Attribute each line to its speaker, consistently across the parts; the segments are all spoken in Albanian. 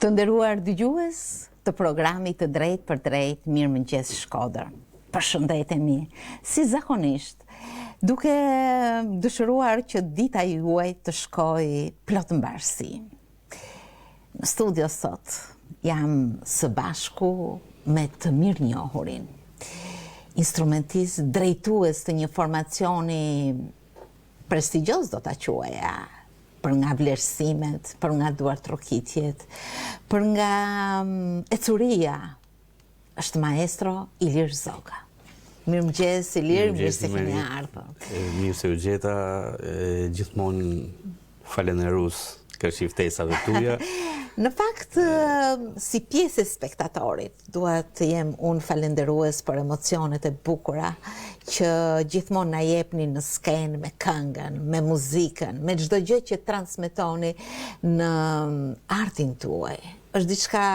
Speaker 1: Të nderuar dëgjues të programit të Drejt për Drejt, Mirëmëngjes Shkodër. Përshëndetemi, si zakonisht, duke dëshiruar që dita juaj të shkojë plot mbarësi. Në studio sot jam së bashku me të mirënjohurin, instrumentist drejtues të një formacioni prestigjos, do ta quaja, për nga vlerësimet, për nga duartrokitjet, për nga ecuria, është maestro Ilir Zoga. Mirëmëngjes Ilir, mirë se keni ardhur.
Speaker 2: Mirë se u gjeta, gjithmonë falenderus kërciftesave tuaja.
Speaker 1: Në fakt, si pjesë e spektatorit, duhet të jem unë falenderues për emocionet e bukura që gjithmonë na jepni në skenë, me këngën, me muzikën, me çdo gjë që transmetoni në artin tuaj. Është diçka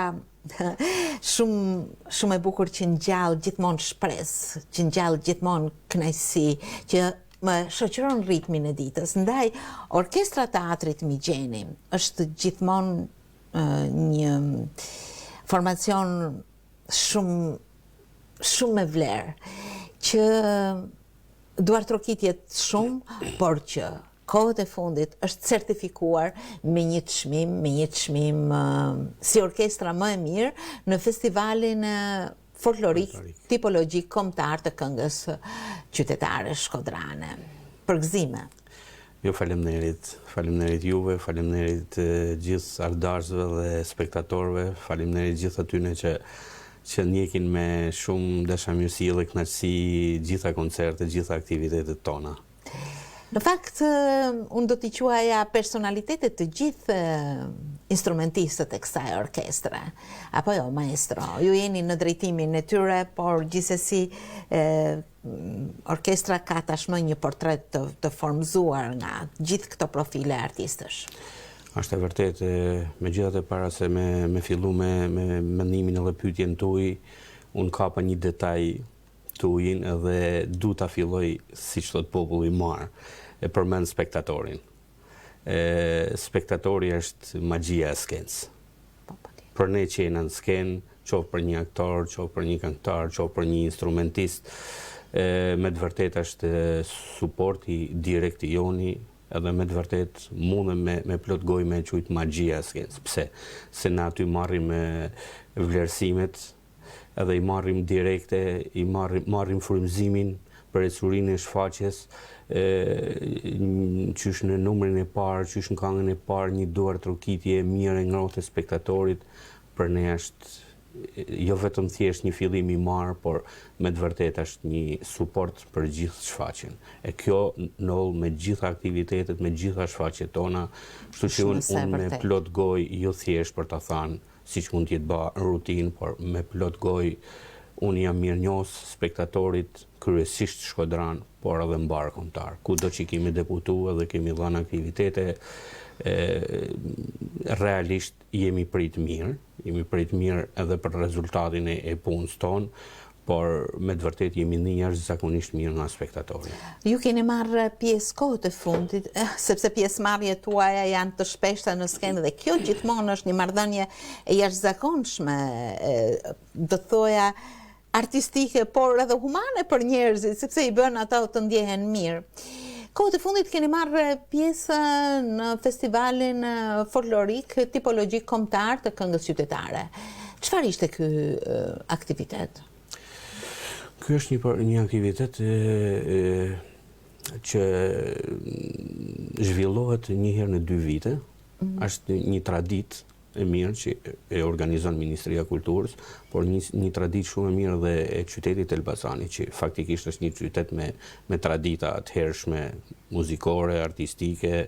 Speaker 1: shumë e bukur që ngjall gjithmonë shpresë, që ngjall gjithmonë kënaqësi, që më shoqëron ritmin e ditës. Ndaj, Orkestra Teatrit Migjeni është gjithmonë një formacion shumë me vlerë, që duartrokitjet shumë, por që kohët e fundit është certifikuar me një çmim si orkestra më e mirë në festivalin folklorik tipologjik kombëtar të këngës qytetare shkodrane. Përgëzime.
Speaker 2: Jo, faleminderit juve, faleminderit gjithë ardashëve dhe spektatorëve, faleminderit gjithë atyne që ndjekin me shumë dashamirësi dhe kënaqësi gjitha koncertet, gjitha aktivitetet tona.
Speaker 1: Në fakt, unë do t'i quaja personalitetet të gjithë instrumentistët e kësaj orkestre. Apo jo, maestro, ju jeni në drejtimin e tyre, por gjithsesi orkestra ka tashmë një portret të formzuar nga gjithë këto profile artistësh.
Speaker 2: Është e vërtet, megjithatë para se me fillu me mendimin edhe pyetjen tuaj, unë kapa një detaj tuajin edhe du ta filloj siç thot populli marr, e përmend spektatorin. Spektatori është magjia e skenës. Për ne që jena në skenë, qoftë për një aktor, qoftë për një këngëtar, qoftë për një instrumentist, me të vërtet është suporti direkt i joni, edhe me të vërtet mundem me plot gojë me quajt magjia e skenës. Pse? Se na aty marrim vlerësimet, edhe i marrim direkte, i marrim frymëzimin për ecurinë e shfaqjes, qysh në numrin e parë, qysh në këngën e parë, një duartrokitje e mirë e ngrohtë e spektatorit, për ne është jo vetëm thjesht një fillim i marë, por me të vërtet është një suport për gjithë shfaqjen. E kjo noll me gjitha aktivitetet, me gjitha shfaqjet tona, kështu që unë me plot gojë, jo thjesht për ta thënë, siç mund t'jetë ba rutinë, por me plot gojë, unë jam mirënjohës spektatorit kryesisht shkodran, por edhe mbar kombëtar. Kudo që kemi deputuar dhe kemi dhënë aktivitete, realisht jemi prit mirë edhe për rezultatin e punës tonë, por me të vërtet jemi një jashtëzakonisht mirë nga spektatori.
Speaker 1: Ju keni marrë pjesë kohët e fundit, sepse pjesëmarrjet tuaja janë të shpeshta në skenë dhe kjo gjithmonë është një marrëdhënie e jashtëzakonshme, do thoja artistike, por edhe humane për njerëzit, sepse i bën ata të ndjehen mirë. Kohët e fundit keni marrë pjesë në festivalin folklorik tipologjik kombëtar të këngës qytetare. Çfarë ishte ky aktivitet?
Speaker 2: Ky është një aktivitet që zhvillohet një herë në 2 vite. Është një traditë e mirë që e organizon Ministria e Kulturës, por një traditë shumë e mirë dhe e qytetit Elbasanit, që faktikisht është një qytet me tradita të hershme, muzikore, artistike,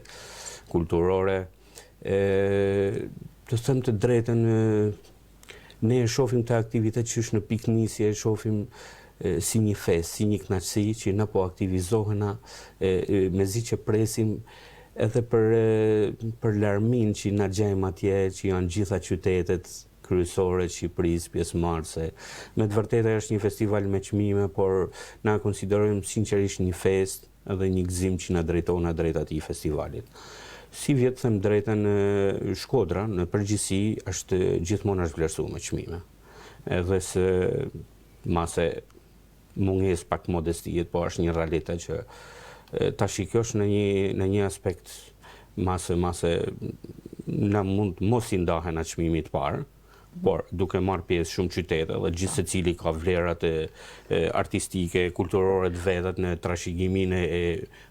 Speaker 2: kulturore. Të them të drejtën, ne e shohim të aktivitet që është në piknisje, e shohim si një fest, si një kënaqësi që na po aktivizohena, mezi që presim edhe për larmin që na gjejmë atje, që janë gjitha qytetet kryesore të Shqipërisë, pjesëmarrëse. Me të vërtetë është një festival me çmime, por na konsiderojmë sinqerisht një fest edhe një gëzim që na drejton drejt atij festivalit. Si vjetë them drejten, Shkodra në përgjithësi është gjithmonë është vlerësuar me çmime. Edhe se mase munges pak modestijet, po është një realitet që ta shikosh në një aspekt mase na mund mos i ndahen atë çmimit parë, por duke marrë pjesë shumë qytete dhe gjithë secili ka vlerat artistike, kulturore të vetat në trashëgiminë e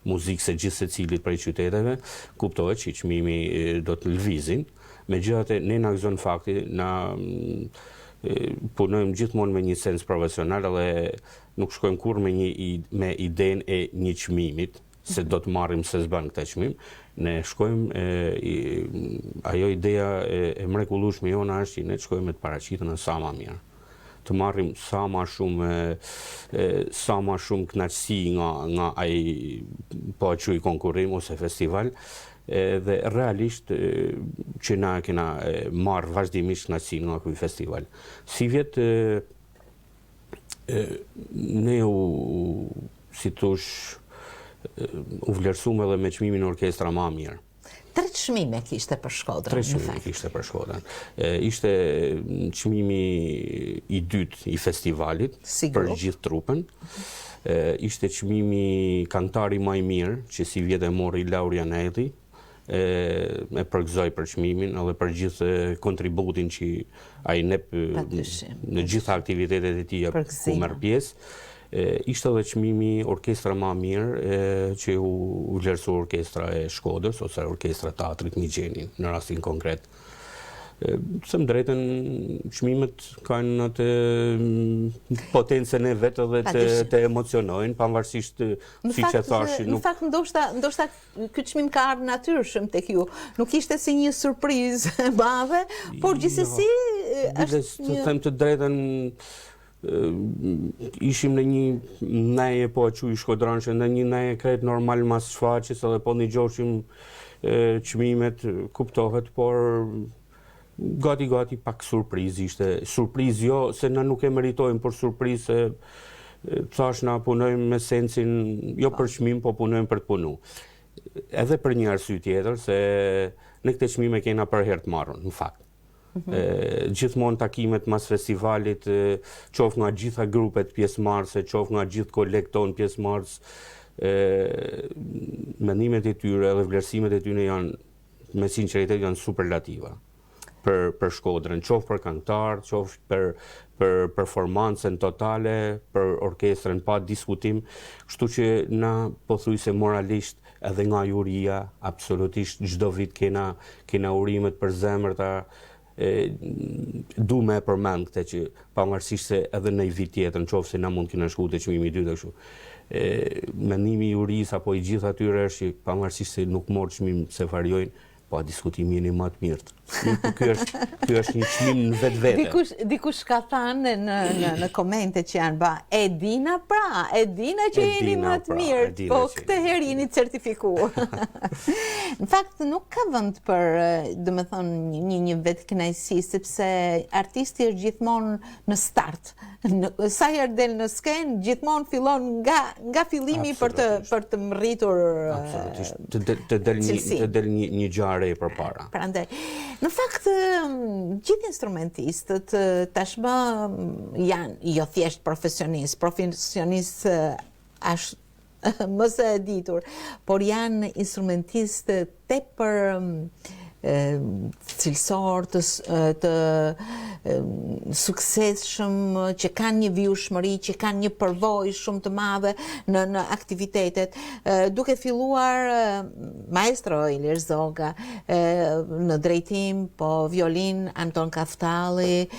Speaker 2: muzikës së gjithë secilit prej qyteteve, kuptohet që çmimi do të lëvizin. Megjithatë ne na gëzon fakti punojmë gjithmonë me një sens profesional dhe nuk shkojmë kurrë me idenë e një çmimit, se do të marrim se s'ban këtë çmim. Ne shkojmë, ajo ideja e mrekullueshme jona është që ne të shkojmë me të paraqitën sa më mirë. Të marrim sa më shumë kënaqësi nga ai po quaj konkurrim ose festival, dhe realisht që na kena marrë vazhdimisht kënaqësi nga ky festival. Si vjet ne si thosh u vlerësuam edhe me çmimin orkestra më mirë.
Speaker 1: 3 çmime kishte për Shkodrën.
Speaker 2: 3 çmime kishte për Shkodrën. Ishte çmimi i dytë i festivalit për gjithë trupën. Ishte çmimi Kantari më i mirë, që si vjet e mori Lauri Anelli, e përgëzoj për çmimin edhe për gjithë kontributin që ai nep në gjitha aktivitetet e tija ku merr pjesë. Ishte edhe çmimi orkestra më mirë që u vlerësua orkestra e Shkodrës ose orkestra teatrit Migjenin në rastin konkret. Them drejtën, çmimet kanë atë potencën e vetë edhe të emocionojnë, pavarësisht siç e thash.
Speaker 1: Në fakt ndoshta ky çmim ka ardhur natyrshëm tek ju. Nuk ishte si një surprizë e madhe, por gjithsesi është
Speaker 2: një... Them të drejtën, ishim në një neje po e quaj shkodranshë, në një neje krejt normal mas shfaqjes edhe po ndigjoshim çmimet, kuptohet, por gati pak surprizë ishte. Surprizë jo se na nuk e meritojmë, por surprizë se thash na punojmë me sensin jo për çmim, po punojmë për të punu. Edhe për një arsye tjetër, se në këtë çmime kena për herë të marrën, në fakt. Gjithmonë takimet mas festivalit, qoftë nga gjitha grupet pjesëmarrëse, qoftë nga gjithë kolegët tonë pjesëmarrës, mendimet e tyre dhe vlerësimet e tyre janë, me sinqeritet, janë superlativa për Shkodrën, qoftë për këngëtar, qoftë për performancën totale, për orkestrën pa diskutim, kështu që na pothuajse moralisht edhe nga juria, absolutisht çdo vit kena urimet për zemërta. Du me e përmend këtë që pavarësisht se edhe në vit tjetër, nëse na mund kena shku te çmimi i dytë kështu. Mendimi i jurisë apo i gjithë atyre është që pavarësisht se nuk mor çmim se variojnë, po diskutimi jeni më të mirët. Ky është një çmim në vetvete.
Speaker 1: Dikush ka thënë në komente që janë e dina që jeni më të mirët, po këtë herë jeni certifikuar. Në fakt nuk ka vend për, domethënë, një vetkënaqësi, sepse artisti është gjithmonë në start. Sa herë del në skenë, gjithmonë fillon nga fillimi për të rritur
Speaker 2: të del një gjë e re përpara.
Speaker 1: Prandaj, në fakt, gjithë instrumentistët tashmë janë jo thjesht profesionistë më së e ditur, por janë instrumentistë tepër cilësor, të suksesshëm, që kanë një vjushmëri, që kanë një përvojë shumë të madhe në aktivitetet, duke filluar maestro Ilir Zoga, në drejtim, po violin Anton Kaftalli,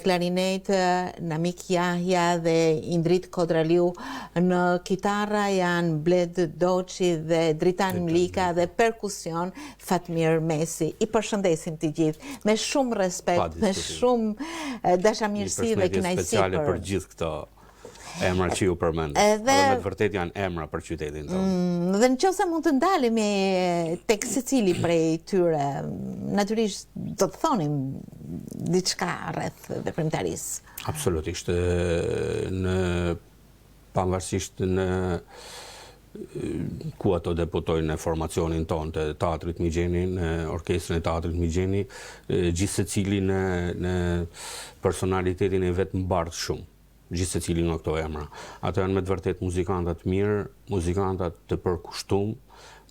Speaker 1: klarinet Namik Yahya dhe Indrit Kodraliu, në kitarra janë Bled Doçi dhe Dritan Mlika, dhe perkusion Fatmir Mesi. I përshëndesim të gjithë, me shumë respekt, me shumë dashamirësi dhe kënaqësi.
Speaker 2: Një speciale për gjithë këto emra që ju përmend. Dhe me të vërtet janë emra për qytetin tonë.
Speaker 1: Dhe nëse mund të ndalemi tek secili prej tyre, natyrisht do të thonim diçka rreth veprimtarisë.
Speaker 2: Absolutisht. Pavarësisht ku ato deputojnë në formacionin tonë të Teatrit Migjeni, në orkestrën e Teatrit Migjeni, gjithë secili në personalitetin e vetë mbartë shumë, gjithë secili nga këto emra. Ato janë me të vërtet muzikantat mirë, muzikantat të përkushtum,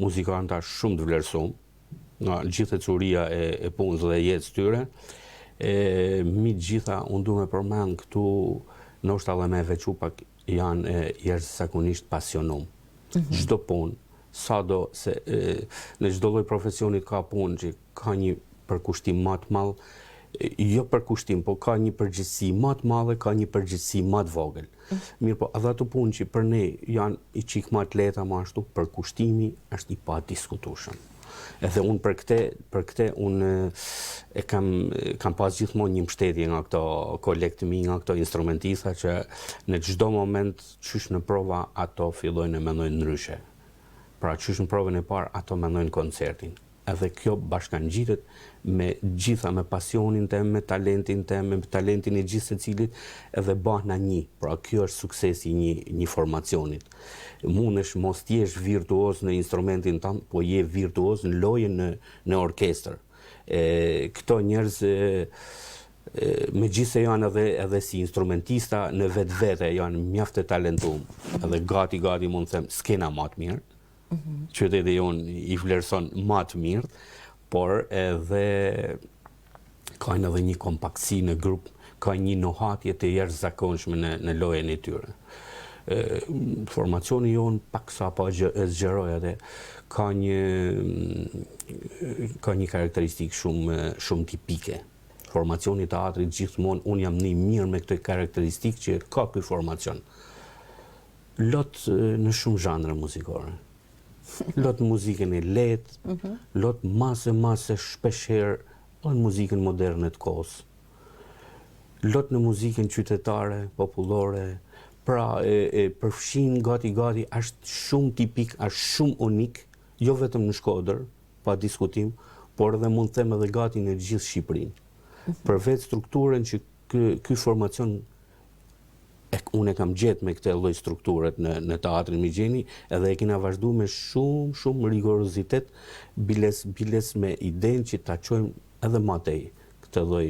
Speaker 2: muzikantat shumë të vlerësum, nga gjithë e curia e punës dhe jetës tyre. Mi gjitha, unë du me përmend këtu, ndoshta edhe me veçu pak, janë jashtëzakonisht pasionum. Çdo punë, sado se në çdo lloj profesioni ka punë që ka një përkushtim më të madh, jo përkushtim, po ka një përgjegjësi më të madhe, ka një përgjegjësi më të vogël. Mirë, po edhe ato punë që për ne janë i çik më të lehta më ashtu, përkushtimi është i padiskutueshëm. Edhe unë për këte unë e kam pas gjithmonë një mbështetje nga këto kolegët mi, nga këto instrumentista që në çdo moment qysh në prova ato fillojnë e mendojnë ndryshe. Pra qysh në provën e parë ato mendojnë koncertin. Edhe kjo bashkangjitet me gjitha, me pasionin tem, me talentin tem, me talentin e gjithë secilit, edhe bëhna një. Pra kjo është suksesi një formacionit. Mundesh mos t'jesh virtuoz në instrumentin tënd, po je virtuoz në lojën në orkestër. Këto njerëz me gjithë se janë edhe si instrumentista në vetë janë mjaft të talentuar, edhe gati mund të them skena më të mirë. Qyteti jonë i vlerëson më të mirë, por edhe kanë edhe një kompaktësi në grup, ka një nuhatje të jashtëzakonshme në lojën e tyre. Formacioni jonë pak sa po e zgjeroj atë, ka një karakteristikë shumë tipike. Formacioni i teatrit gjithmonë unë jam një mirë me këtë karakteristikë që ka ky formacion. Lot në shumë zhanre muzikore. Lot muzikën e lehtë, lot mase shpeshherë në muzikën moderne të kohës. Lot në muzikën qytetare, popullore, pra e përfshin gati, është shumë tipik, është shumë unik, jo vetëm në Shkodër, pa diskutim, por edhe mund të them edhe gati në gjithë Shqipërinë. Përveç strukturën që ky formacion unë e kam gjetë me këtë lloj strukturet në Teatrin Migjeni, edhe e kena vazhdu me shumë rigorozitet, biles me idenë që ta çojmë edhe më tej këtë lloj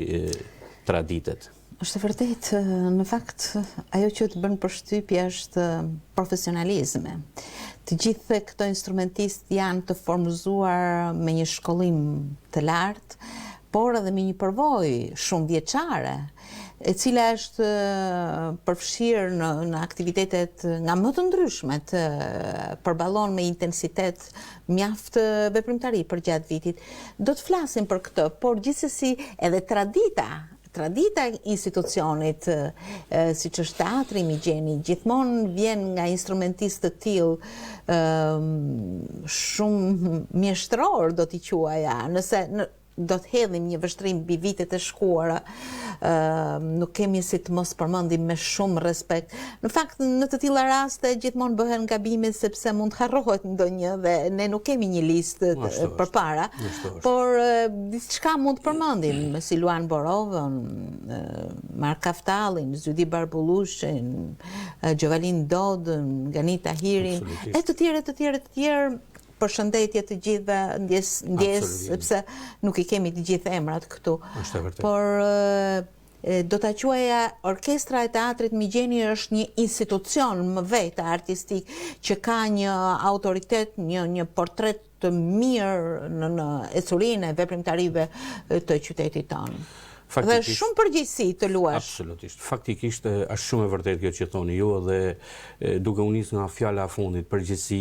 Speaker 2: traditet.
Speaker 1: Është vërtet, në fakt, ajo që të bën përshtypje është profesionalizmi. Të gjithë këto instrumentistë janë të formuzuar me një shkollim të lartë, por edhe me një përvojë shumë vjeçare, e cila është përfshirë në aktivitetet nga më të ndryshme, të përballon me intensitet mjaft veprimtari për gjatë vitit. Do të flasim për këtë, por gjithsesi edhe tradita institucionit, siç është Teatri Migjeni, gjithmonë vjen nga instrumentistë të tillë shumë mjeshtror, do t'i quaja, nëse do të hedhim një vështrim mbi vitet e shkuara, nuk kemi si të mos përmendim me shumë respekt. Në fakt, në të tilla raste gjithmonë bëhen gabime sepse mund të harrohet ndonjë dhe ne nuk kemi një listë përpara, por diçka mund të përmendim, si Luan Borovën, Mark Kaftallin, Zydi Barbullushin, Gjovalin Dodën, Ganita Tahirin, e të tjerë. Përshëndetje të gjithëve, ndjes, sepse nuk i kemi të gjithë emrat këtu. Por do ta quaja Orkestra e Teatrit Migjeni është një institucion më vetë artistik që ka një autoritet, një portret të mirë në ecurinë e veprimtarive të qytetit tonë. Dhe shumë përgjegjësi të luash.
Speaker 2: Absolutisht. Faktikisht është shumë e vërtetë kjo që thoni ju, dhe duke u nis nga fjala e fundit, përgjegjësi,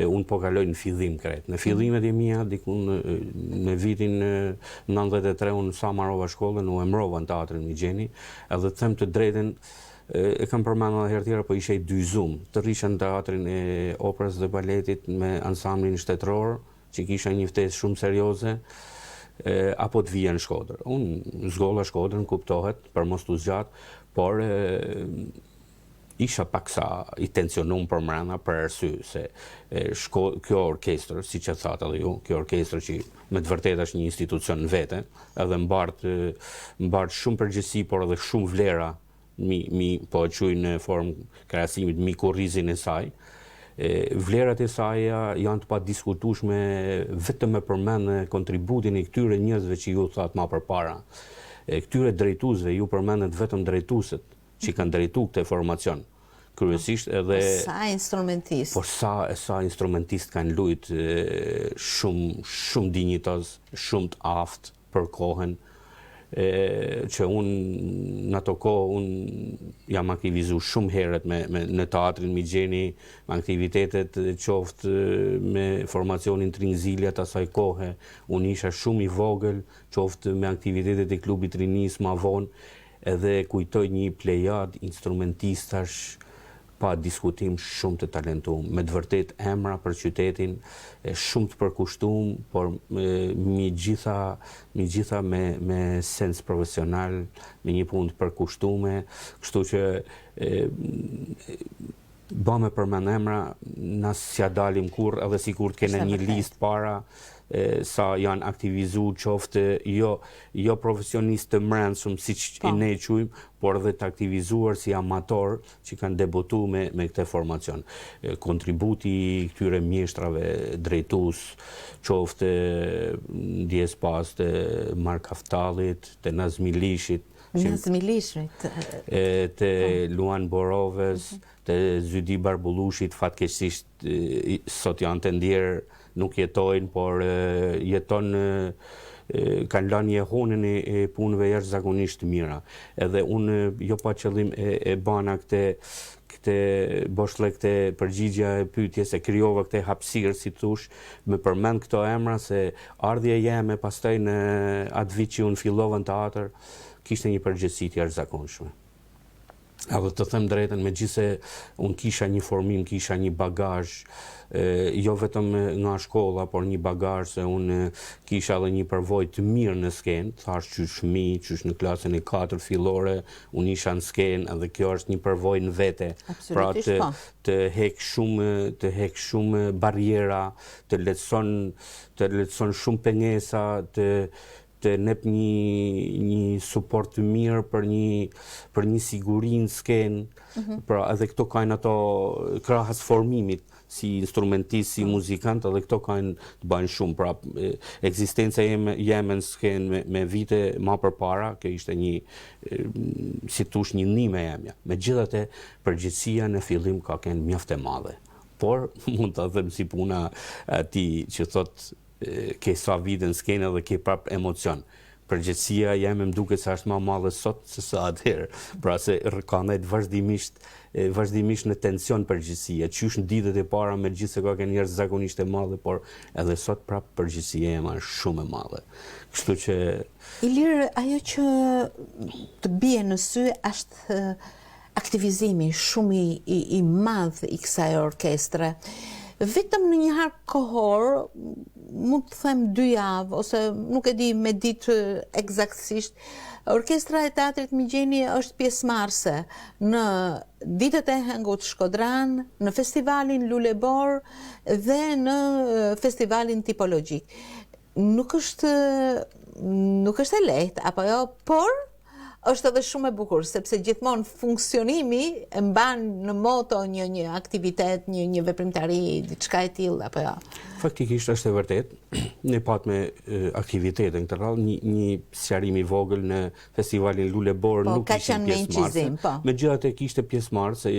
Speaker 2: unë po kaloj në fillim krejt. Në fillimet e mia, dikun në vitin 93, unë sa marrova shkollën, u emrova në Teatrin Migjeni, edhe të them të drejtën, e kam përmendur edhe herë tjera, po isha i dyzum. Të rrisha në Teatrin e Operës dhe Baletit me ansamblin shtetëror, që kisha një ftesë shumë serioze, apo të vija në Shkodër. Unë zgolla Shkodrën, kuptohet, për mos t'u zgjat, por isha paksa i tensionum për mrena për arsye se kjo orkestër, siç e thatë edhe ju, kjo orkestër që me të vërtetë është një institucion në vete, edhe mbart shumë përgjegjësi, por edhe shumë vlera, po e quaj në formë krahasimit mi kurrizin e saj, Vlerat e saj janë të padiskutueshme vetëm me përmend kontributin e këtyre njerëzve që ju thatë më përpara. Këtyre drejtuesve ju përmendet vetëm drejtuesit që kanë drejtuar këtë formacion. Kryesisht edhe
Speaker 1: sa instrumentist.
Speaker 2: Por sa instrumentist kanë lujt shumë dinjitoz, shumë të aftë për kohën, që unë në ato kohë jam aktivizu shumë herët në teatrin Migjeni, me aktivitetet qoftë me formacionin Trinzilja të asaj kohë, unë isha shumë i vogël, qoftë me aktivitetet e klubit Rinis ma vonë, edhe kujtoj një plejad instrumentistash pa diskutim shumë të talentuar, me të vërtet emra për qytetin, shumë të përkushtuar, por mi gjitha me sens profesional, me një punë të përkushtuar, kështu që ba me përmend emra, na s'ja dalim kur, edhe sikur të kene një listë para, sa janë aktivizu qoftë jo profesionist të mrendsum si që ne quajmë, por edhe të aktivizuar si amator që kanë debutu me këtë formacion. Kontributi i këtyre mjeshtrave drejtues, qoftë ndjes pas të Mark Kaftallit, të Nazmi Lishit, të Luan Boroves, të Zydi Barbullushit, fatkeqësisht sot janë të ndjerë, nuk jetojnë, por kanë lënë jehonën e punëve jashtëzakonisht të mira. Edhe unë jo pa qëllim e bana këtë boshlle këtë përgjigja e pyetjes, e krijova këtë hapësirë, si thosh, me përmend këto emra se ardhja jeme pastaj në atë vit që unë fillova në teatr, kishte një përgjegjësi të jashtëzakonshme. Edhe të them drejtën, megjithse unë kisha një formim, kisha një bagazh, jo vetëm nga shkolla, por një bagazh se unë kisha edhe një përvojë të mirë në skenë, thash qysh në klasën e 4 fillore, unë isha në skenë, edhe kjo është një përvojë në vete. Pra të hek shumë barriera, të lehtëson shumë pengesa, të nep një suport të mirë për një siguri në skenë, pra edhe këto kanë ato krahas formimit, si instrumentist, si muzikant, edhe këto kanë të bajnë shumë, pra ekzistenca jeme në skenë me vite ma përpara, kjo ishte si tush një nime jemja. Megjithatë, përgjegjësia në fillim ka qenë mjaft e madhe, por mund ta them si puna atij që thotë ke sa vite në skenë dhe ke prap emocion. Përgjegjësia jeme më duket se është më madhe sot se sa atëherë. Pra se ka ndajt vazhdimisht në tension përgjegjësia. Qysh në ditët e para megjithse ka qenë jashtëzakonisht e madhe, por edhe sot prap përgjegjësia jeme është shumë e madhe. Kështu që
Speaker 1: Ilir, ajo që të bie në sy është aktivizimi shumë i madh i kësaj orkestre. Vetëm në një harë kohor, mund të them 2 javë, ose nuk e di me ditë eksaktësisht, Orkestra e Teatrit Migjeni është pjesëmarrëse në Ditët e Hengut Shkodran, në festivalin Lulebor dhe në festivalin tipologjik. Nuk është e lehtë, apo jo, por është edhe shumë e bukur, sepse gjithmonë funksionimi e mban në moto një aktivitet, një veprimtari, diçka e tillë, apo jo?
Speaker 2: Faktikisht është e vërtet. Ne pat me aktivitetin këtë radhë, një sqarim i vogël në festivalin Lulebor, nuk ishin pjesëmarrëse. Megjithatë kishte pjesëmarrë se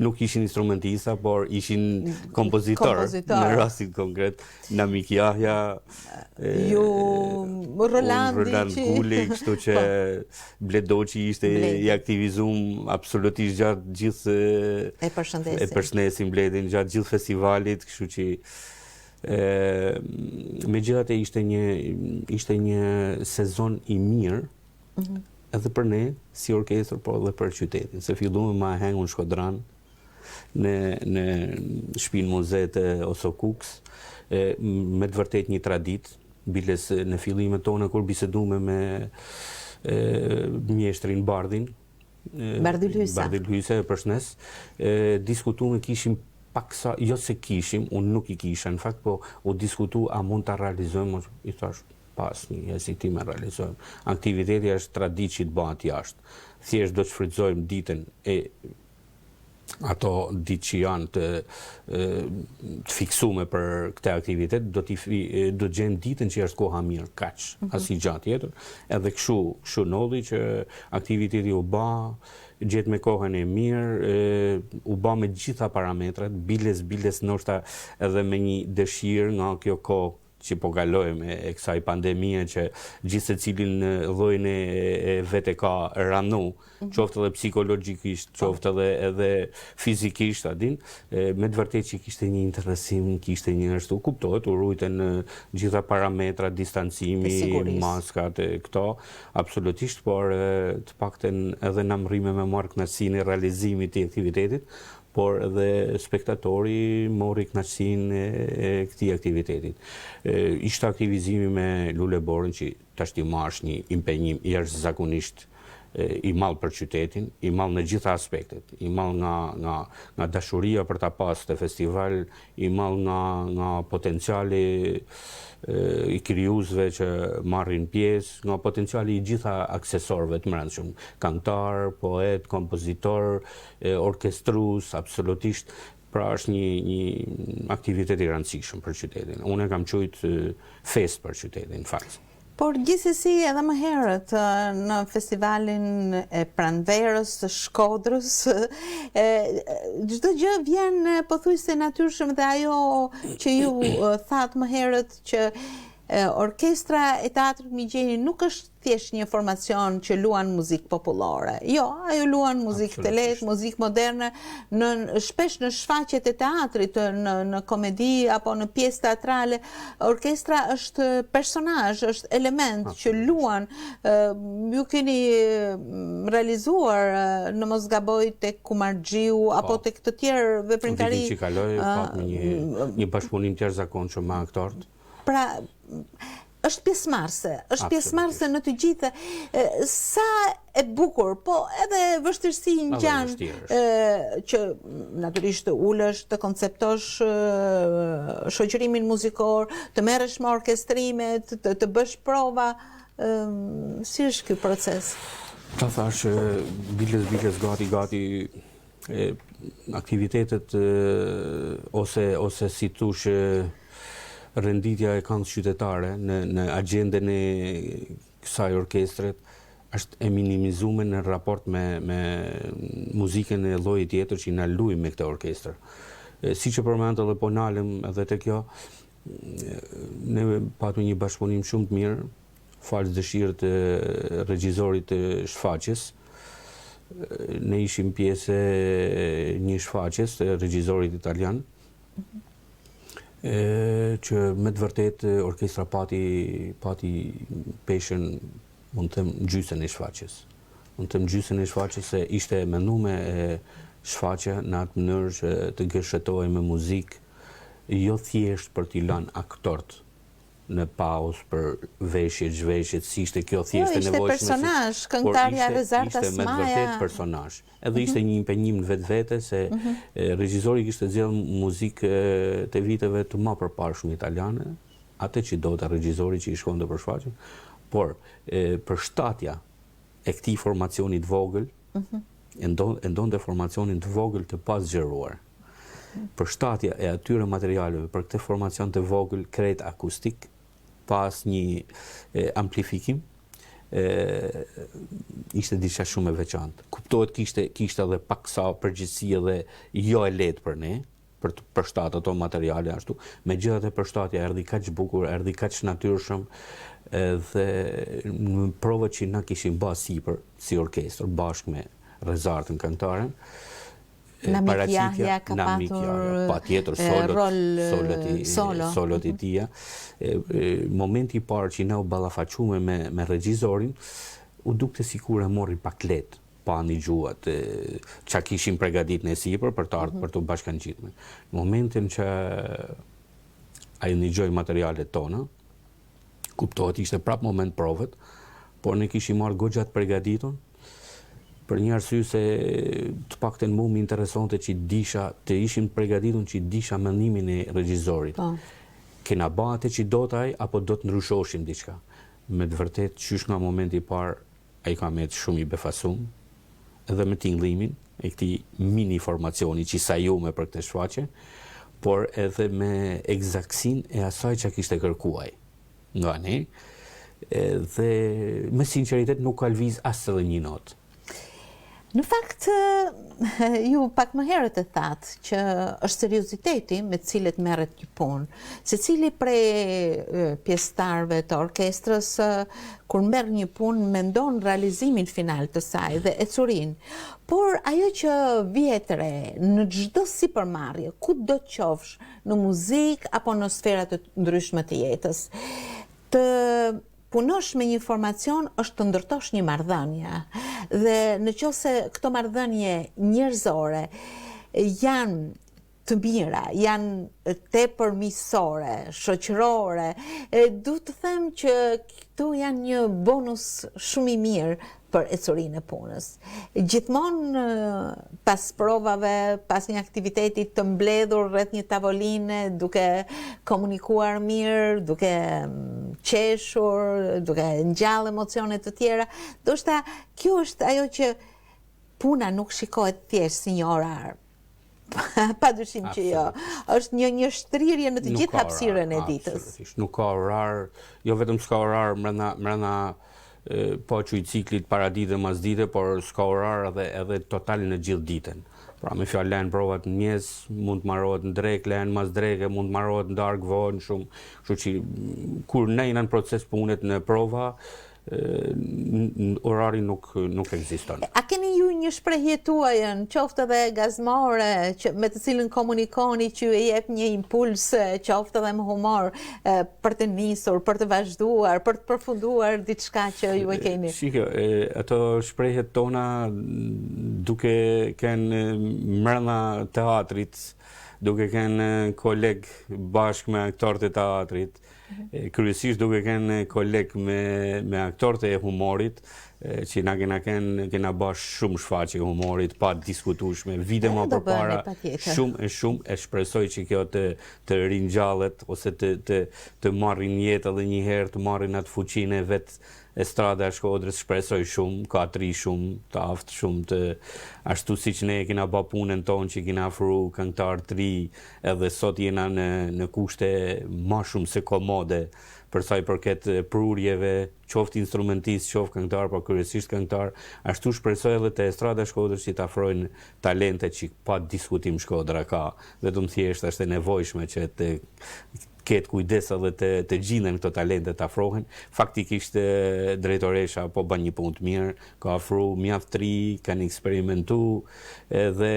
Speaker 2: nuk ishin instrumentista, por ishin kompozitor. Në rastin konkret, Namik Jahja, Roland Guli, kështu që Bledoqi ishte i aktivizum absolutisht gjatë gjithë e përshëndesim Bledin gjatë gjithë festivalit, kështu që megjithatë ishte një sezon i mirë, edhe për ne, si orkestër, por edhe për qytetin, se filluam me Hengun Shkodran, në shtëpinë muze të Osokuks, me të vërtet një traditë, biles në fillimet tona kur bisedume me mjeshtrin Bardhin,
Speaker 1: Bardhyl
Speaker 2: Hysa e përshnes, diskutume kishim paksa, jo se kishim, unë nuk i kisha, në fakt, po u diskutu a mund të realizojmë, i thash, pas një hezitim e realizojmë. Aktiviteti është tradit që të bëhat jashtë. Thjesht do të shfrytëzojmë ditën e ato ditë që janë të fiksume për këtë aktivitet, do të gjejmë ditën që është koha mirë, kaq, asnjë gjë tjetër. Edhe kështu nolli që aktiviteti u bë, gjetë me kohën e mirë, u bë me gjitha parametrat, biles ndoshta edhe me një dëshirë nga kjo kohë që po kalojmë e kësaj pandemie që gjithë secilin llojin e vetë ka ranu, qoftë edhe psikologjikisht, qoftë edhe fizikisht, me të vërtetë që kishte një interesim, kishte një ashtu, kuptohet, u rujten gjitha parametrat, distancimi, maskat, këto, absolutisht, por të paktën edhe na mrrimë me marrë kënaqësinë e realizimit të aktivitetit, por edhe spektatori mori kënaqësinë e këtij aktivitetit. Ishte aktivizimi me Luleborën që tash ti marrësh një impenjim jashtëzakonisht i madh për qytetin, i madh në gjitha aspektet, i madh nga dashuria për ta pasur të festival, i madh nga potenciali i krijuesve që marrin pjesë, nga potenciali i gjitha aksesorëve të brendshëm, këngëtar, poet, kompozitor, orkestrues, absolutisht. Pra është një aktivitet i rëndësishëm për qytetin. Unë e kam quajtur fest për qytetin, në fakt.
Speaker 1: Por gjithsesi edhe më herët në festivalin e Pranverës të Shkodrës, çdo gjë vjen pothuajse natyrshëm dhe ajo që ju thatë më herët që orkestra e teatrit Migjeni nuk është thjesht një formacion që luan muzikë popullore. Jo, ajo luan muzikë të lehtë, muzikë moderne, shpesh në shfaqjet e teatrit, në komedi apo në pjesë teatrale. Orkestra është personazh, është element që luan. Ju keni realizuar në mos gaboj tek Kumarxhiu apo tek të tjerë veprimtari.
Speaker 2: Vitin që kaloi patëm një bashkëpunim të jashtëzakonshëm me aktorët.
Speaker 1: Pra, është pjesëmarrëse në të gjitha. Sa e bukur, po edhe vështirësi ngjan që natyrisht të ulesh, të konceptosh shoqërimin muzikor, të merresh me orkestrimet, të bësh prova. Si është ky proces?
Speaker 2: Ta thash, biles gati aktivitetet ose si thush renditja e këngës qytetare në agjendën e kësaj orkestret është e minimizuar në raport me muzikën e llojit tjetër që na luajmë me këtë orkestër. Siç e përmend edhe po nalëm edhe te kjo, ne patëm një bashkëpunim shumë të mirë, falë dëshirë të regjizorit të shfaqjes. Ne ishim pjesë e një shfaqjes të regjizorit italian, që me të vërtet orkestra pati peshën, mund të them, gjysën e shfaqjes. Mund të them gjysën e shfaqjes se ishte menduar shfaqja në atë mënyrë që të gëshëtohej me muzikë, jo thjesht për t'i lënë aktorët në pauzë për zhveshjet, si ishte kjo thjesht e nevojshme.
Speaker 1: Ishte personazh, këngëtarja Rezarta Smaja.
Speaker 2: Ishte me të vërtet personazh. Edhe ishte një impenjim në vetvete se regjizori kishte zgjedhur muzikë të viteve të më përparshme italiane, atë që do të regjizori që i shkonte për shfaqjen, por përshtatja e këtij formacioni të vogël, e ndonte formacionin të vogël të pazgjeruar. Përshtatja e atyre materialeve për këtë formacion të vogël krejt akustik, pas një amplifikim, ishte diçka shumë e veçantë. Kuptohet kishte edhe paksa përgjegjësi edhe jo e lehtë për ne, për të përshtatur ato materiale ashtu. Megjithatë përshtatja erdhi kaq bukur, erdhi kaq natyrshëm, dhe në provat që na kishim bërë sipër si orkestër bashkë me Rezartën këngëtaren,
Speaker 1: Namik Jahja ka patur
Speaker 2: solot i tia. Momenti i parë që ne u ballafaqume me regjizorin, u dukte sikur e mori pak lehtë, pa ndigjuat çka kishim përgatitur ne sipër për të ardhur për të bashkangjitur. Në momentin që ai ndigjoi materialet tona, kuptohet ishte prap moment provet, por ne kishim marrë goxha të përgatitur. Për një arsye se të paktën mua më interesonte që të ishim të përgatitur që disha mendimin e regjizorit. Kena bërë atë që do të ai apo do të ndryshoshim diçka. Me të vërtetë, qysh nga momenti i parë ai ka met shumë i befasum, edhe me tingëllimin, e këtij mini formacioni që sa jume për këtë shfaqje, por edhe me egzaktësinë e asaj që kishte kërkuaj nga ne, dhe me sinqeritet nuk ka lviz as edhe një notë.
Speaker 1: Në fakt, ju pak më herët e thatë që është serioziteti me të cilët merret një punë. Secili prej pjesëtarëve të orkestrës, kur merr një punë, mendon realizimin final të saj dhe ecurinë. Por ajo që vjet re në çdo sipërmarrje, ku do të qofsh, në muzikë apo në sfera të ndryshme të jetës, të punosh me një formacion është të ndërtosh një marrëdhënie. Dhe nëse këto marrëdhënie njerëzore janë të mira, janë tepër miqësore, shoqërore, du të them që këto janë një bonus shumë i mirë për ecurinë e punës. Gjithmonë pas provave, pas një aktiviteti të mbledhur rreth një tavoline, duke komunikuar mirë, duke qeshur, duke ngjall emocione të tjera, ndoshta kjo është ajo që puna nuk shikohet thjesht si një orar. Padyshim që jo. Është një shtrirje në të gjithë hapësirën e ditës.
Speaker 2: Nuk ka orar, jo vetëm s'ka orar mbrana po që i ciklit para dite mas dite, por s'ka orar edhe total në gjithë ditën. Pra me fjalë lehen provat në mëngjes, mund të marrohet në drekë, lehen mas dreke, mund të marrohet në darkë, vohen shumë. Kështu që kur ne jena në proces punet në prova, orari nuk ekziston.
Speaker 1: A keni ju një shprehje tuajën, qoftë edhe gazmore, me të cilën komunikoni që e jep një impuls, qoftë edhe me humor, për të nisur, për të vazhduar, për të përfunduar diçka që ju e keni?
Speaker 2: Shiko, ato shprehjet tona duke kënë mbrëmja teatrit, duke kënë koleg bashkë me aktorët e teatrit, kryesisht duke kënë koleg me aktorët e humorit, që na kena bash shumë shfaqje humorit, pa diskutueshme, vite më përpara, shumë e shpresoj që kjo të ringjallet, ose të marrin jetë edhe një herë, të marrin atë fuqinë e vetë estrada e Shkodrës, shpresoj shumë, ka tri shumë, të aftë shumë, të ashtu si që ne kena ba punën tonë që kena afru këngëtar tri, edhe sot jena në kushte ma shumë se komode, për sa i përket prurjeve, qoftë instrumentist, qoftë këngëtar, por kryesisht këngëtar, ashtu shpresoj edhe të estrada e Shkodrës që të afrojnë talente që pa diskutim Shkodra ka, vetëm thjesht është e nevojshme që të ketë kujdes edhe të gjinen këto talente të afrohen. Faktikisht drejtoresha po bën një punë të mirë, ka afru mjaft tri, kanë eksperimentu, dhe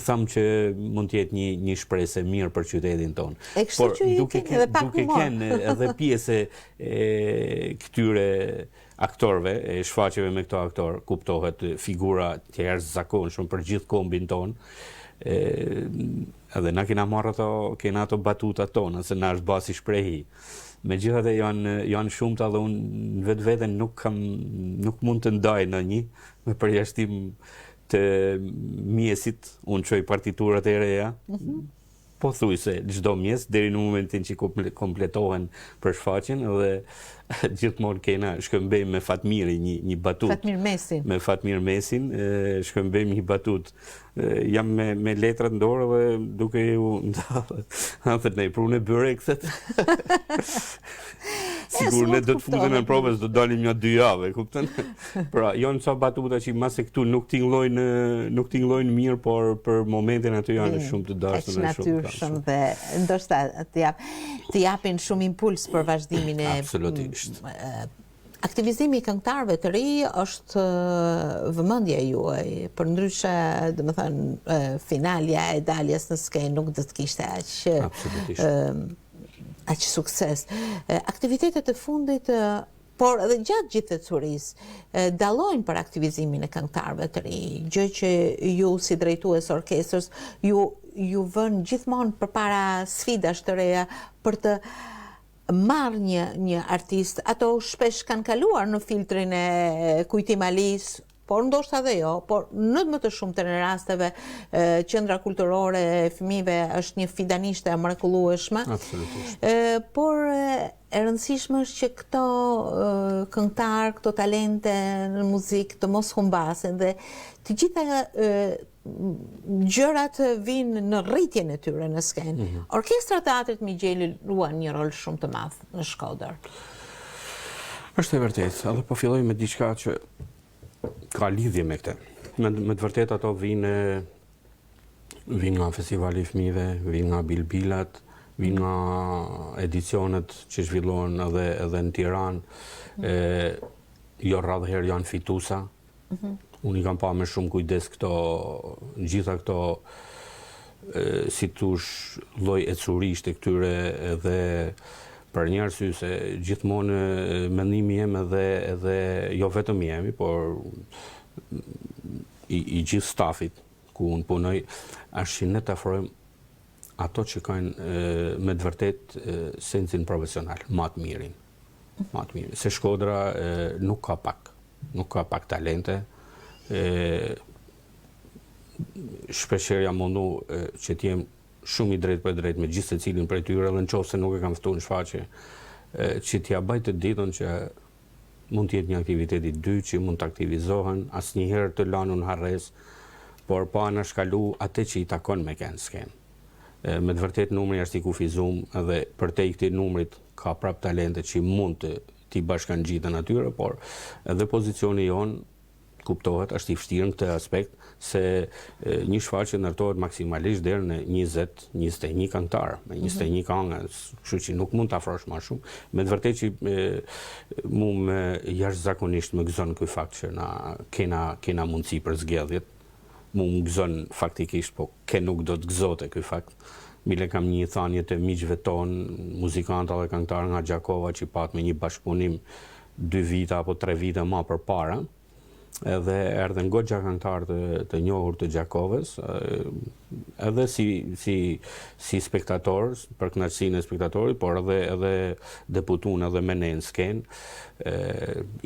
Speaker 2: tham që mund të jetë një shpresë e mirë për qytetin tonë.
Speaker 1: Por duke
Speaker 2: kenë edhe pjesë këtyre aktorëve, e shfaqjeve me këto aktor, kuptohet figura të jashtëzakonshme për gjithë kombin tonë, edhe na kena marrë ato batuta tona, se na është basi shprehi. Megjithatë janë shumëta dhe unë vetveten nuk mund të ndaj në një, me përjashtim të mjesit, unë çoj partiturat e reja, po thuj se çdo mjes, deri në momentin që kompletohen për shfaqjen, dhe gjithmonë kena shkëmbejmë me Fatmiri një batut.
Speaker 1: Fatmir Mesin.
Speaker 2: Me Fatmir Mesin, shkëmbejmë një batut. Jam me letrat në dorë dhe duke ju ndalë, ne prunë e bëre këthet. Sigur ne do të futen në provës, do dalim një 2 javë, kupton? Pra, janë ca batuta që mase këtu nuk tingëllojnë mirë, por për momentin aty janë shumë të dashur
Speaker 1: në shumë dhe ndoshta të japin shumë impuls për vazhdimin e
Speaker 2: absolutisht.
Speaker 1: Aktivizimi i këngëtarëve të ri është vëmendja juaj, përndryshe, domethënë, finalja e daljes në skenë nuk do të kishte aq sukses. Aktivitetet e fundit, por edhe gjatë gjithë ecurisë, dallojnë për aktivizimin e këngëtarëve të ri, gjë që ju si drejtues orkestrës ju vën gjithmonë përpara sfidash të reja për të marrë një artist. Ato shpesh kanë kaluar në filtrin e Kujtim Alis, por ndoshta edhe jo, por në më të shumtën e rasteve qendra kulturore e fëmijëve është një fidanishte e mrekullueshme.
Speaker 2: Absolutisht.
Speaker 1: Por e rëndësishme është që këto këngëtar, këto talente në muzikë të mos humbasen dhe të gjitha gjërat vinë në rritjen e tyre në skenë. Orkestra e Teatrit Migjeli luan një rol shumë të madh në Shkodër.
Speaker 2: Është e vërtetë, edhe po filloj me diçka që ka lidhje me këtë. Me të vërtetë ato vinë nga festivali i fëmijëve, vinë nga Bilbilat, vinë nga edicionet që zhvillohen edhe në Tiranë. Jo rrallë herë janë fituesa. Unë i kam pa me shumë kujdes gjitha këto si tush lloj ecurisht e këtyre edhe për një arsye se gjithmonë mendimi jem edhe jo vetëm jemi, por i gjithë stafit ku unë punoj, është që ne të afrojmë ato që kanë me të vërtet sensin profesional, ma të mirin. Se Shkodra nuk ka pak talente, shpeshherë jam mundu që t'jem shumë i drejt për drejt me gjithë se cilin për tyre, dhe në qoftë se nuk e kam ftu në shfaqje, që t'ja baj të ditën që mund t'jetë një aktivitet i dy, që mund të aktivizohen, asnjëherë të lanë në harres, por pa në shkalu atë që i takon me kënë skenë. Me të vërtet numri është i kufizum, edhe për te i këti numrit ka prap talente që mund t'i bashkan gjithën atyre, por edhe pozicioni jonë kuptohet, është i vështirë në këtë aspekt, se një shfaqje ndërtohet maksimalisht deri në 20-21 këngëtar, me 21 këngë, kështu që nuk mund të afrosh më shumë. Me të vërtetë që mu më jashtëzakonisht më gëzon ky fakt që na kena mundësi për zgjedhjet. Mu më gëzon faktikisht, po nuk do të gëzote ky fakt. Mile kam një thanje të miqve tonë, muzikantë dhe këngëtarë nga Gjakova që pat me një bashkëpunim 2 vite apo 3 vite më përpara. Edhe erdhen goxha këngëtarë të njohur të Gjakovës, edhe si spektator, për kënaqësinë e spektatorit, por edhe deputuan edhe me ne në skenë.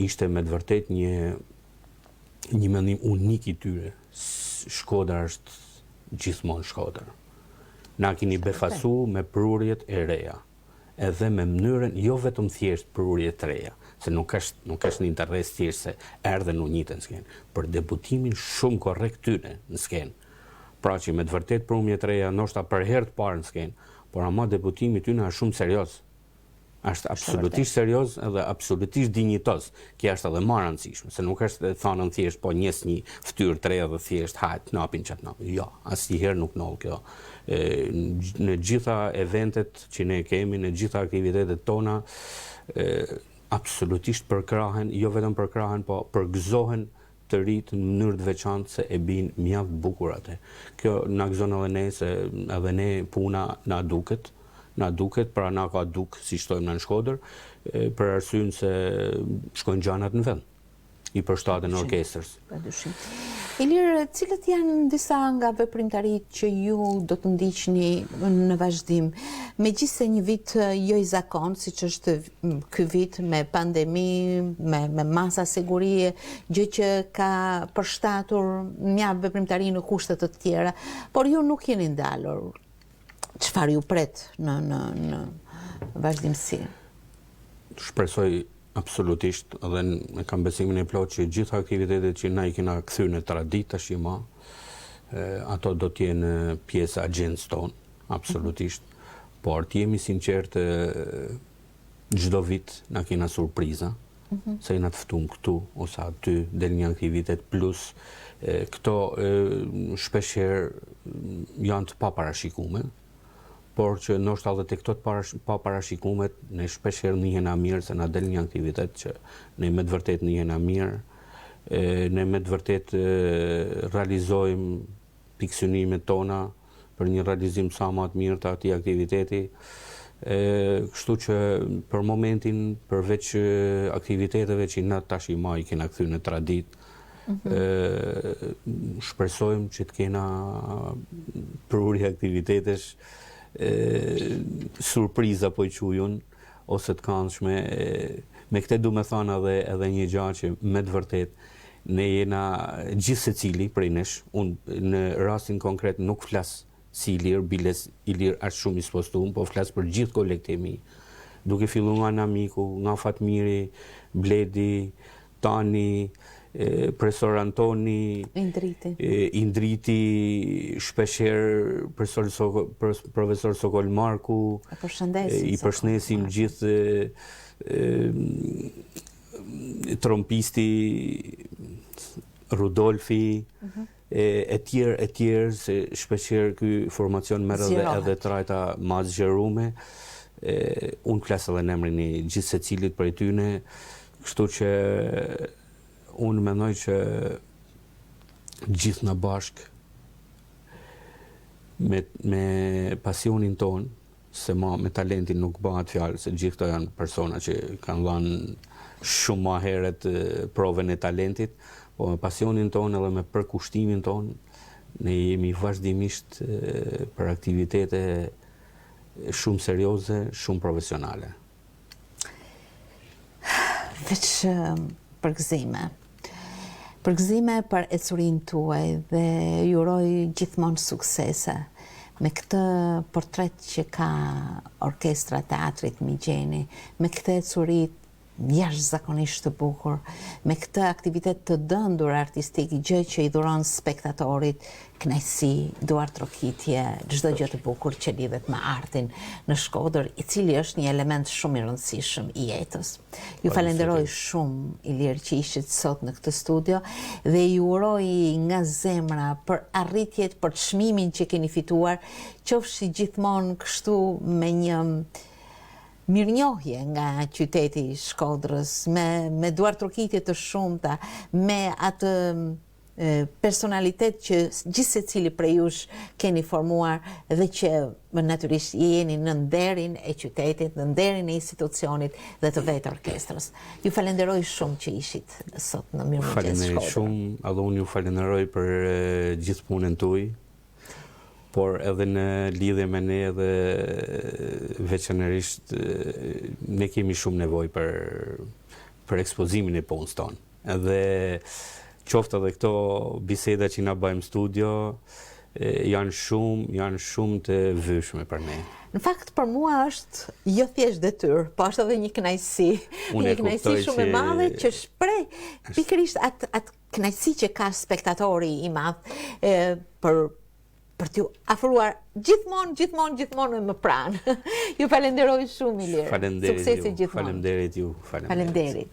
Speaker 2: Ishte me të vërtet një mendim unik i tyre. Shkodra është gjithmonë Shkodër. Na keni befasu me prurjet e reja, edhe me mënyrën jo vetëm thjesht prurjet të reja, se nuk është një interes thjesht se erdhen në njëjtën skenë, për debutimin shumë korrekt tyre në skenë. Pra që me të vërtet prurjet të reja ndoshta për herë të parë në skenë, por ama debutimi tyre është shumë serioz. Është absolutisht serioz edhe absolutisht dinjitos. Kjo është edhe më e rëndësishme, se nuk është thënë thjesht po njes një fytyrë të re dhe thjesht hajt napin çat napin. Jo, asnjëherë nuk noll kjo. Në gjitha eventet që ne kemi, në gjitha aktivitetet tona, absolutisht përkrahen, jo vetëm përkrahen, po përgëzohen të rritë në mënyrë të veçantë se e bin mjaft bukur atë. Kjo na gëzon edhe ne, se edhe ne puna na duket, pra na ka duk si shtojmë në Shkodër, për arsyën se shkojnë gjanat në vend, i përshtaten orkestrës.
Speaker 1: Ilir, cilët janë disa nga veprimtaritë që ju do të ndiqni në vazhdim? Megjithëse një vit jo i zakontë, siç është ky vit me pandemi, me masa sigurie, gjë që ka përshtatur mjaft veprimtari në kushte të tjera, por ju nuk jeni ndalur. Çfarë ju pret në vazhdimsi?
Speaker 2: Shpresoj absolutisht, edhe e kam besimin e plot që gjitha aktivitetet që na i kena kthyer në traditë tash më, ato do të jenë pjesë agjendës tonë, absolutisht. Por të jemi sinqertë, çdo vit na kena surpriza, se jena të ftuar këtu ose aty del një aktivitet plus këto shpeshherë janë të paparashikuara. Por që ndoshta edhe tek këto të paparashikumet ne shpeshherë njihena mirë se na del një aktivitet që ne me të vërtetë njihena mirë, ne me të vërtetë realizojmë pikësynimet tona për një realizim sa më të mirë të atij aktiviteti. Kështu që për momentin, përveç aktiviteteve që na tash i kena kthyer në traditë, shpresojmë që të kena prurje aktivitetesh, surpriza po i quajun, ose të këndshme. Me këtë du me thënë edhe një gjë që me të vërtet ne jena gjithë secili prej nesh, unë në rastin konkret nuk flas si Ilir, biles Ilir është shumë i spostuar, po flas për gjithë kolektivi. Duke filluar nga Namiku, nga Fatmiri, Bledi, Tani, profesor Antoni, Indriti, shpeshherë profesor Sokol Marku, i përshëndesim gjithë trompisti Rudolfi, e tjerë, se shpeshherë ky formacion merr edhe trajta ma zgjerume. Unë flas edhe në emrin e gjithë secilit prej tyne, kështu që unë mendoj që gjithë në bashk me pasionin ton, se me talentin nuk bëhat fjalë, se gjithë këto janë persona që kanë dhënë shumë ma herët provën e talentit, po me pasionin ton edhe me përkushtimin ton, ne jemi vazhdimisht për aktivitete shumë serioze, shumë profesionale.
Speaker 1: Veç përgëzime për ecurin tuaj dhe ju uroj gjithmonë suksese me këtë portret që ka Orkestra Teatrit Migjeni, me këtë ecurit jashtëzakonisht të bukur, me këtë aktivitet të dëndur artistik, gjë që i dhuron spektatorit kënaqësi, duar trokitje, çdo gjë të bukur që lidhet me artin në Shkodër, i cili është një element shumë i rëndësishëm i jetës. Ju falenderoj shumë, Ilir, që ishit sot në këtë studio dhe ju uroj nga zemra për arritjet, për çmimin që keni fituar, qofshi gjithmonë kështu me një mirënjohje nga qyteti Shkodrës, me duar trokitje të shumta, me atë personalitet që gjithë secili prej jush keni formuar dhe që natyrisht jeni në nderin e qytetit, në nderin e institucionit dhe të vetë orkestrës. Ju falenderoj shumë që ishit sot në Mirëmëngjes Shkodër.
Speaker 2: Falenderoj shumë, edhe unë ju falenderoj për gjithë punën tuaj, por edhe në lidhje me ne edhe veçanërisht ne kemi shumë nevojë për ekspozimin e punës tonë. Edhe qoftë edhe këto biseda që na bëjmë studio janë shumë të vëshme për ne.
Speaker 1: Në fakt për mua është jo thjesht detyrë, po është edhe një kënaqësi. Një kënaqësi shumë e madhe që shpreh pikërisht atë kënaqësi që ka spektatori i madh për t'ju afruar gjithmonë më pranë. Ju falenderoj shumë, Ilir.
Speaker 2: Faleminderit ju.
Speaker 1: Faleminderit.